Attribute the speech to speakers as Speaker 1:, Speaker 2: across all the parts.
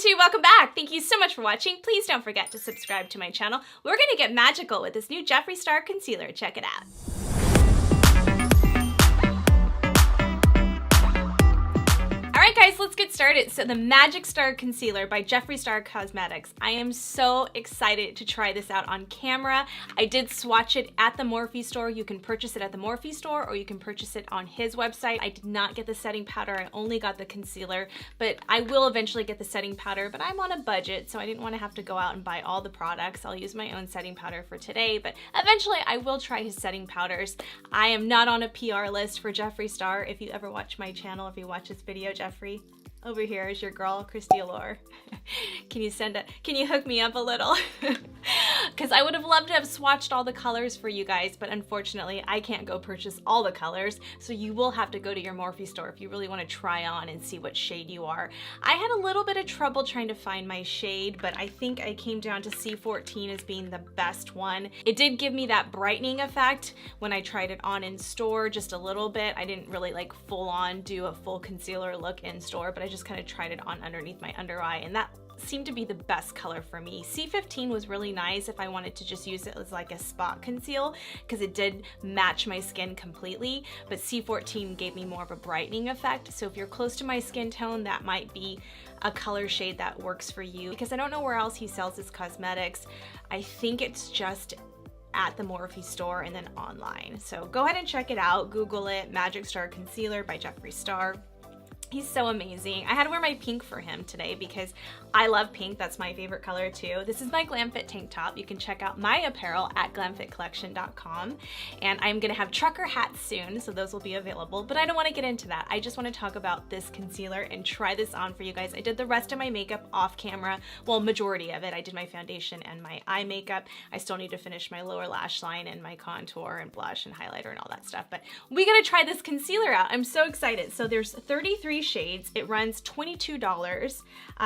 Speaker 1: YouTube, welcome back. Thank you so much for watching. Please don't forget to subscribe to my channel. We're gonna get magical with this new Jeffree Star concealer. Check it out. Alright guys, let's get started. So the Magic Star Concealer by Jeffree Star Cosmetics. I am so excited to try this out on camera. I did swatch it at the Morphe store. You can purchase it at the Morphe store or you can purchase it on his website. I did not get the setting powder, I only got the concealer, but I will eventually get the setting powder, but I'm on a budget, so I didn't want to have to go out and buy all the products. I'll use my own setting powder for today, but eventually I will try his setting powders. I am not on a PR list for Jeffree Star. If you ever watch my channel, if you watch this video, Jeffree, over here is your girl, kristiallure. Can you hook me up a little? Because I would have loved to have swatched all the colors for you guys, but unfortunately I can't go purchase all the colors, so you will have to go to your Morphe store if you really want to try on and see what shade you are. I had a little bit of trouble trying to find my shade, but I think I came down to C14 as being the best one. It did give me that brightening effect when I tried it on in store, just a little bit. I didn't really like full on do a full concealer look in store, but I just kind of tried it on underneath my under eye, and that seemed to be the best color for me. C15 was really nice if I wanted to just use it as like a spot conceal, because it did match my skin completely, but C14 gave me more of a brightening effect. So if you're close to my skin tone, that might be a color shade that works for you, because I don't know where else he sells his cosmetics. I think it's just at the Morphe store and then online. So go ahead and check it out. Google it, Magic Star Concealer by Jeffree Star. He's so amazing. I had to wear my pink for him today because I love pink. That's my favorite color too. This is my GlamFit tank top. You can check out my apparel at glamfitcollection.com. And I'm gonna have trucker hats soon, so those will be available. But I don't wanna get into that. I just wanna talk about this concealer and try this on for you guys. I did the rest of my makeup off camera. Well, majority of it. I did my foundation and my eye makeup. I still need to finish my lower lash line and my contour and blush and highlighter and all that stuff. But we gotta try this concealer out. I'm so excited. So there's 33 shades. It runs $22.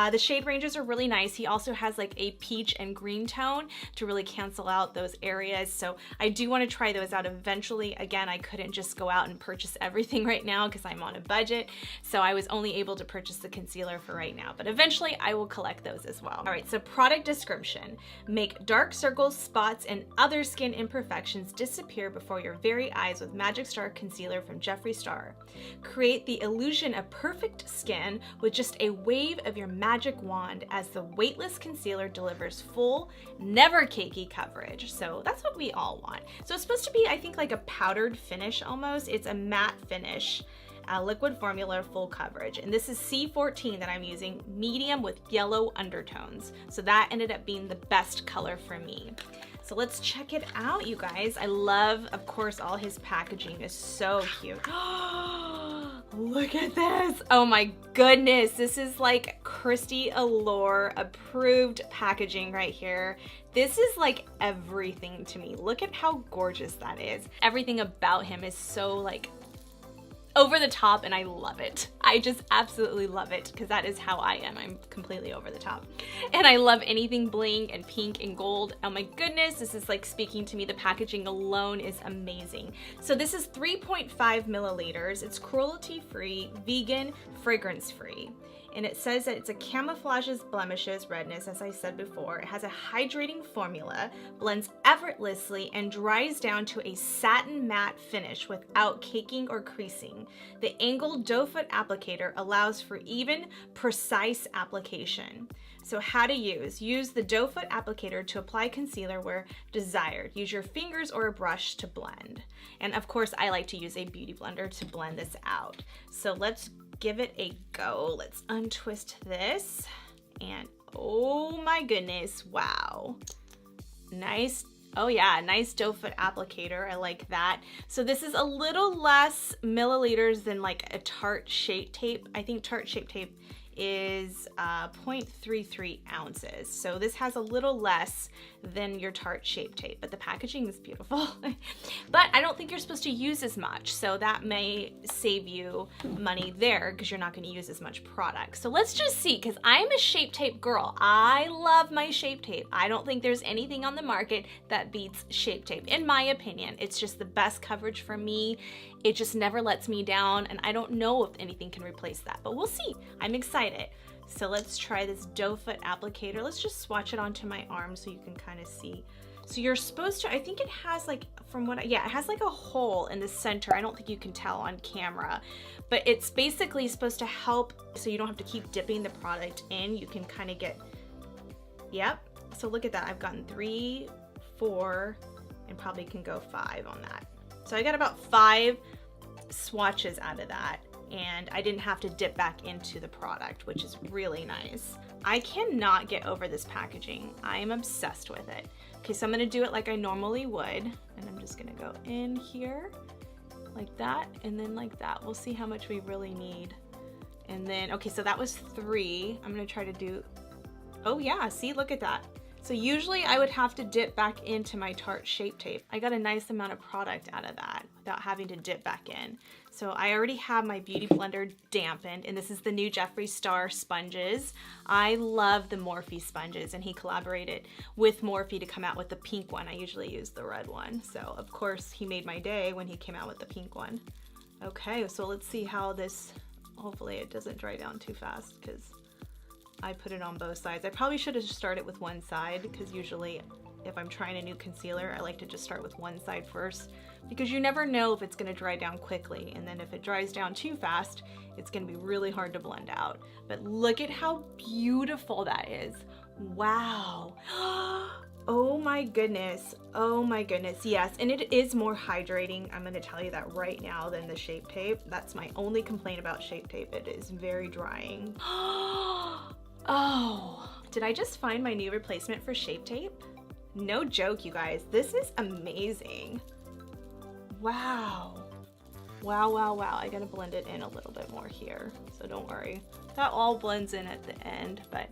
Speaker 1: The shade ranges are really nice. He also has like a peach and green tone to really cancel out those areas. So I do want to try those out eventually. Again, I couldn't just go out and purchase everything right now because I'm on a budget. So I was only able to purchase the concealer for right now, but eventually I will collect those as well. All right, so product description. Make dark circles, spots, and other skin imperfections disappear before your very eyes with Magic Star Concealer from Jeffree Star. Create the illusion of perfect skin with just a wave of your magic wand as the weightless concealer delivers full, never cakey coverage. So that's what we all want. So it's supposed to be, I think, like a powdered finish almost. It's a matte finish, liquid formula, full coverage. And this is C14 that I'm using, medium with yellow undertones. So that ended up being the best color for me. So let's check it out, you guys. I love, of course, all his packaging is so cute. Look at this. Oh my goodness. This is like kristiallure approved packaging right here. This is like everything to me. Look at how gorgeous that is. Everything about him is so like over the top, and I love it. I just absolutely love it because that is how I am. I'm completely over the top. And I love anything bling and pink and gold. Oh my goodness, this is like speaking to me. The packaging alone is amazing. So this is 3.5 milliliters. It's cruelty-free, vegan, fragrance-free. And it says that it's a camouflages blemishes redness, as I said before. It has a hydrating formula, blends effortlessly, and dries down to a satin matte finish without caking or creasing. The angled doe foot applicator allows for even, precise application. So how to use. Use the doe foot applicator to apply concealer where desired. Use your fingers or a brush to blend. And of course, I like to use a beauty blender to blend this out. So let's give it a go. Let's untwist this. And oh my goodness, wow. Nice. Oh yeah, nice doe foot applicator. I like that. So this is a little less milliliters than like a Tarte Shape Tape. I think Tarte Shape Tape is 0.33 ounces. So this has a little less than your Tarte Shape Tape, but the packaging is beautiful. But I don't think you're supposed to use as much, so that may save you money there because you're not going to use as much product. So let's just see, because I'm a Shape Tape girl. I love my Shape Tape. I don't think there's anything on the market that beats Shape Tape. In my opinion, it's just the best coverage for me. It just never lets me down, and I don't know if anything can replace that, but we'll see. I'm excited. So let's try this doe foot applicator. Let's just swatch it onto my arm so you can kind of see. So you're supposed to, I think it has like, from what, yeah, it has like a hole in the center. I don't think you can tell on camera, but it's basically supposed to help so you don't have to keep dipping the product in. You can kind of get, yep. So look at that. I've gotten 3, 4, and probably can go 5 on that. So I got about 5 swatches out of that, and I didn't have to dip back into the product, which is really nice. I cannot get over this packaging. I am obsessed with it. Okay, so I'm gonna do it like I normally would, and I'm just gonna go in here like that, and then like that. We'll see how much we really need. And then, okay, so that was 3. I'm gonna try to do, oh yeah, see, look at that. So usually I would have to dip back into my Tarte Shape Tape. I got a nice amount of product out of that without having to dip back in. So I already have my Beauty Blender dampened, and this is the new Jeffree Star sponges. I love the Morphe sponges, and he collaborated with Morphe to come out with the pink one. I usually use the red one. So of course he made my day when he came out with the pink one. Okay, so let's see how this, hopefully it doesn't dry down too fast because I put it on both sides. I probably should have started with one side, because usually if I'm trying a new concealer, I like to just start with one side first, because you never know if it's gonna dry down quickly, and then if it dries down too fast, it's gonna be really hard to blend out. But look at how beautiful that is. Wow. Oh my goodness. Oh my goodness. Yes, and it is more hydrating. I'm gonna tell you that right now than the Shape Tape. That's my only complaint about Shape Tape. It is very drying. Oh, did I just find my new replacement for Shape Tape? No joke, you guys. This is amazing. Wow. Wow, wow, wow. I gotta blend it in a little bit more here, so don't worry. That all blends in at the end, but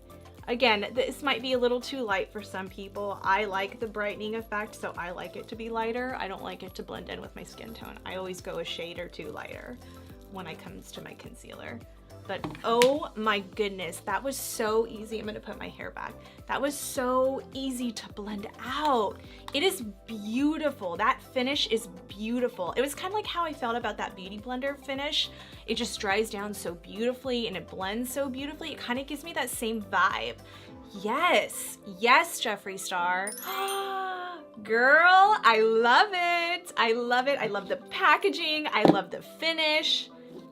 Speaker 1: again, this might be a little too light for some people. I like the brightening effect, so I like it to be lighter. I don't like it to blend in with my skin tone. I always go a shade or 2 lighter when it comes to my concealer. But oh my goodness, that was so easy. I'm gonna put my hair back. That was so easy to blend out. It is beautiful. That finish is beautiful. It was kind of like how I felt about that Beauty Blender finish. It just dries down so beautifully and it blends so beautifully. It kind of gives me that same vibe. Yes, yes, Jeffree Star. Girl, I love it. I love it. I love the packaging. I love the finish.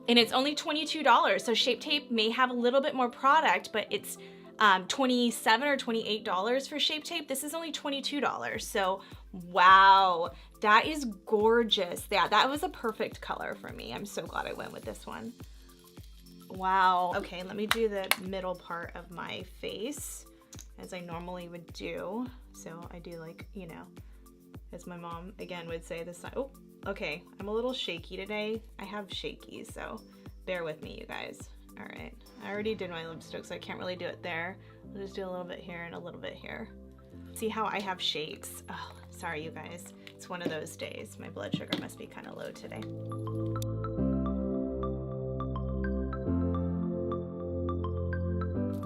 Speaker 1: And it's only $22. So Shape Tape may have a little bit more product, but it's $27 or $28 for Shape Tape. This is only $22. So wow, that is gorgeous. Yeah, that was a perfect color for me. I'm so glad I went with this one. Wow. Okay, let me do the middle part of my face as I normally would do. So I do, like, you know, as my mom again would say this time. Oh, okay, I'm a little shaky today. I have shakies, so bear with me, you guys. All right, I already did my lipstick, so I can't really do it there. I'll just do a little bit here and a little bit here. See how I have shakes? Oh, sorry, you guys. It's one of those days. My blood sugar must be kind of low today.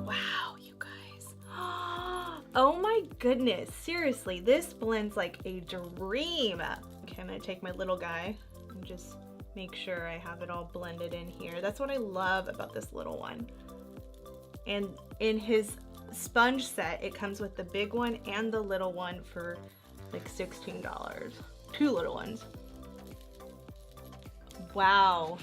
Speaker 1: Wow, you guys. Oh my goodness, seriously, this blends like a dream. Okay, I'm gonna take my little guy and just make sure I have it all blended in here. That's what I love about this little one. And in his sponge set, it comes with the big one and the little one for like $16. 2 little ones. Wow,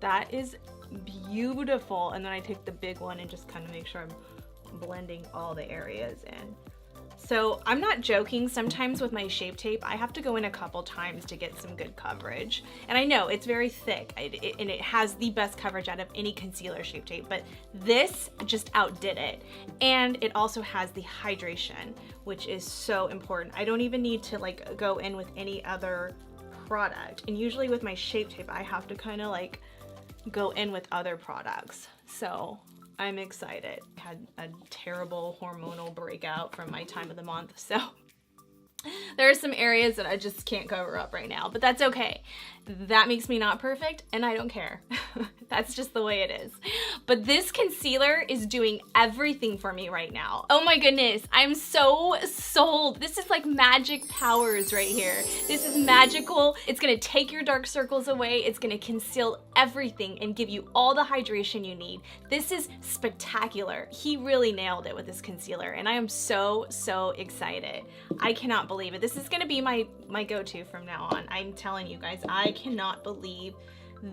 Speaker 1: that is beautiful. And then I take the big one and just kind of make sure I'm blending all the areas in. So I'm not joking, sometimes with my Shape Tape, I have to go in a couple times to get some good coverage. And I know it's very thick and it has the best coverage out of any concealer Shape Tape, but this just outdid it. And it also has the hydration, which is so important. I don't even need to like go in with any other product. And usually with my Shape Tape, I have to kind of like go in with other products. So I'm excited. I had a terrible hormonal breakout from my time of the month, so there are some areas that I just can't cover up right now, but that's okay. That makes me not perfect, and I don't care. That's just the way it is. But this concealer is doing everything for me right now. Oh my goodness, I'm so sold. This is like magic powers right here. This is magical. It's gonna take your dark circles away. It's gonna conceal everything and give you all the hydration you need. This is spectacular. He really nailed it with this concealer, and I am so excited. I cannot believe it. This is gonna be my go-to from now on. I'm telling you guys, I cannot believe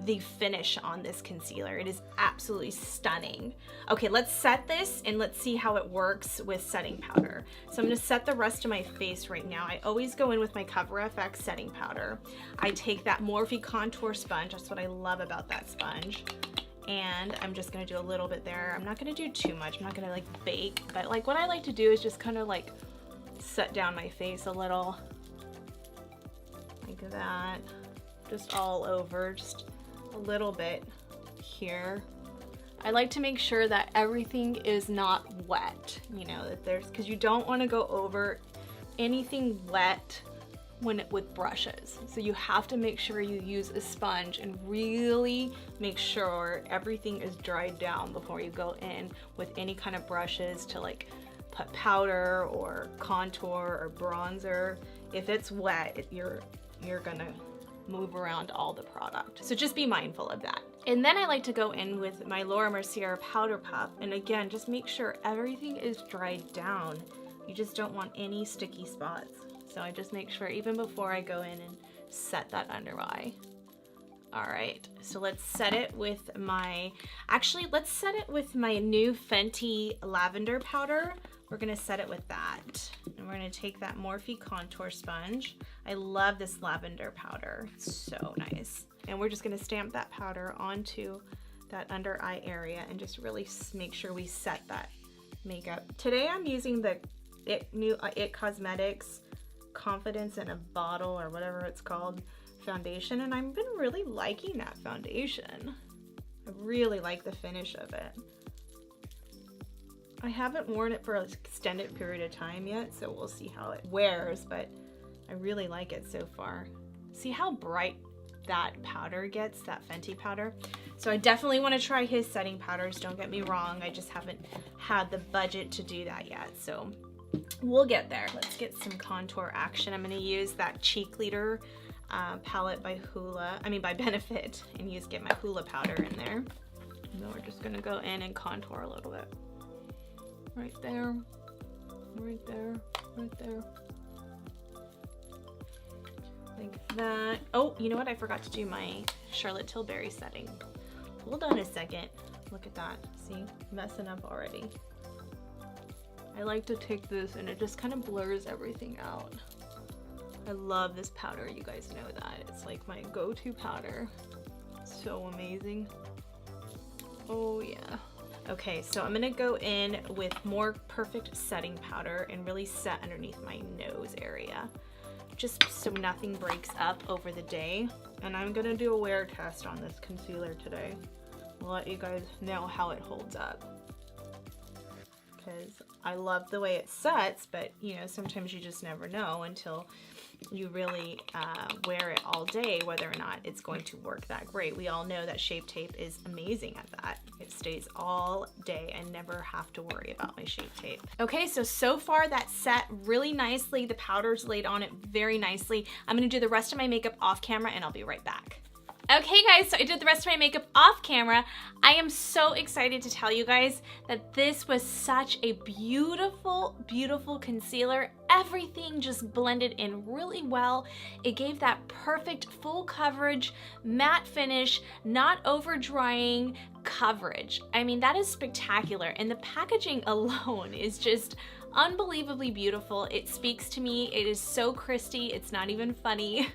Speaker 1: the finish on this concealer. It is absolutely stunning. Okay, let's set this and let's see how it works with setting powder. So I'm gonna set the rest of my face right now. I always go in with my CoverFX setting powder. I take that Morphe contour sponge. That's what I love about that sponge. And I'm just gonna do a little bit there. I'm not gonna do too much. I'm not gonna like bake, but like what I like to do is just kind of like set down my face a little. Like that. Just all over, just a little bit here. I like to make sure that everything is not wet, you know, that there's, because you don't want to go over anything wet with brushes. So you have to make sure you use a sponge and really make sure everything is dried down before you go in with any kind of brushes to like put powder or contour or bronzer. If it's wet, you're gonna move around all the product. So just be mindful of that. And then I like to go in with my Laura Mercier powder puff. And again, just make sure everything is dried down. You just don't want any sticky spots. So I just make sure even before I go in and set that under eye. All right, so let's set it with my, actually let's set it with my new Fenty lavender powder. We're gonna set it with that. And we're gonna take that Morphe contour sponge. I love this lavender powder, it's so nice. And we're just gonna stamp that powder onto that under eye area and just really make sure we set that makeup. Today I'm using the new It Cosmetics Confidence in a Bottle or whatever it's called foundation, and I've been really liking that foundation. I really like the finish of it. I haven't worn it for an extended period of time yet, so we'll see how it wears, but I really like it so far. See how bright that powder gets, that Fenty powder? So I definitely want to try his setting powders, don't get me wrong. I just haven't had the budget to do that yet, so we'll get there. Let's get some contour action. I'm going to use that Cheek Leader palette by Benefit, and get my Hoola powder in there. And then we're just going to go in and contour a little bit. Right there, right there, right there. Like that. Oh, you know what? I forgot to do my Charlotte Tilbury setting. Hold on a second. Look at that. See? Messing up already. I like to take this and it just kind of blurs everything out. I love this powder. You guys know that. It's like my go-to powder. So amazing. Oh, yeah. Okay, so I'm gonna go in with more Perfect setting powder and really set underneath my nose area, just so nothing breaks up over the day. And I'm gonna do a wear test on this concealer today. I'll let you guys know how it holds up, because I love the way it sets, but you know, sometimes you just never know until you really wear it all day whether or not it's going to work that great. We all know that Shape Tape is amazing at that. It stays all day. I never have to worry about my Shape Tape. Okay, so far that's set really nicely. The powder's laid on it very nicely. I'm gonna do the rest of my makeup off camera and I'll be right back. Okay guys, so I did the rest of my makeup off camera. I am so excited to tell you guys that this was such a beautiful, beautiful concealer. Everything just blended in really well. It gave that perfect full coverage, matte finish, not over drying coverage. I mean, that is spectacular. And the packaging alone is just unbelievably beautiful. It speaks to me. It is so Christy, it's not even funny.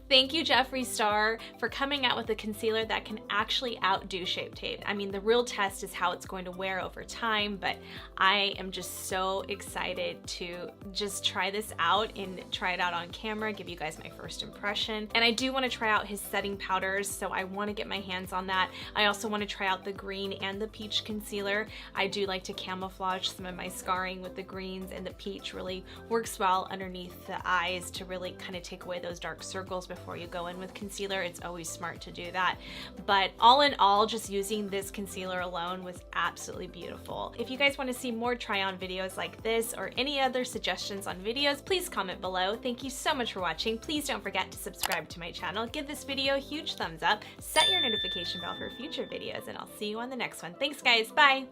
Speaker 1: Thank you, Jeffree Star, for coming out with a concealer that can actually outdo Shape Tape. I mean, the real test is how it's going to wear over time, but I am just so excited to just try this out and try it out on camera, give you guys my first impression. And I do want to try out his setting powders, so I want to get my hands on that. I also want to try out the green and the peach concealer. I do like to camouflage some of my scarring with the greens, and the peach really works well underneath the eyes to really kind of take away those dark circles before you go in with concealer. It's always smart to do that. But all in all, just using this concealer alone was absolutely beautiful. If you guys want to see more try on videos like this or any other suggestions on videos, please comment below. Thank you so much for watching. Please don't forget to subscribe to my channel. Give this video a huge thumbs up. Set your notification bell for future videos, and I'll see you on the next one. Thanks guys, bye!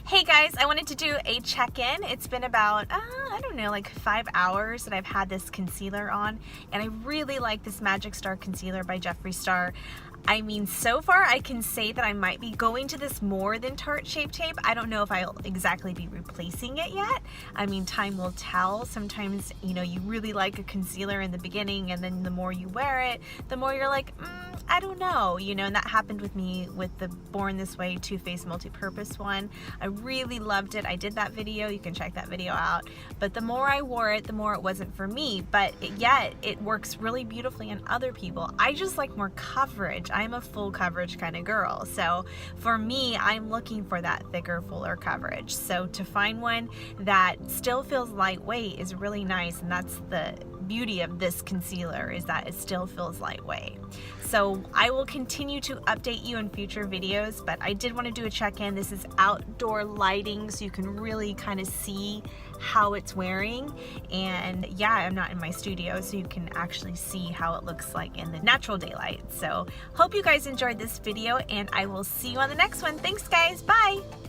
Speaker 1: Hey guys, I wanted to do a check-in. It's been about, I don't know, like 5 hours that I've had this concealer on, and I really like this Magic Star concealer by Jeffree Star. I mean, so far I can say that I might be going to this more than Tarte Shape Tape. I don't know if I'll exactly be replacing it yet. I mean, time will tell. Sometimes, you know, you really like a concealer in the beginning, and then the more you wear it, the more you're like, I don't know, you know, and that happened with me with the Born This Way Too Faced Multi-Purpose one. I really loved it. I did that video. You can check that video out. But the more I wore it, the more it wasn't for me. But yet, it works really beautifully on other people. I just like more coverage. I'm a full coverage kind of girl. So for me, I'm looking for that thicker, fuller coverage. So to find one that still feels lightweight is really nice, and that's the beauty of this concealer, is that it still feels lightweight. So I will continue to update you in future videos, but I did want to do a check-in. This is outdoor lighting, so you can really kind of see how it's wearing. And yeah, I'm not in my studio, so you can actually see how it looks like in the natural daylight. So hope you guys enjoyed this video, and I will see you on the next one. Thanks guys, bye!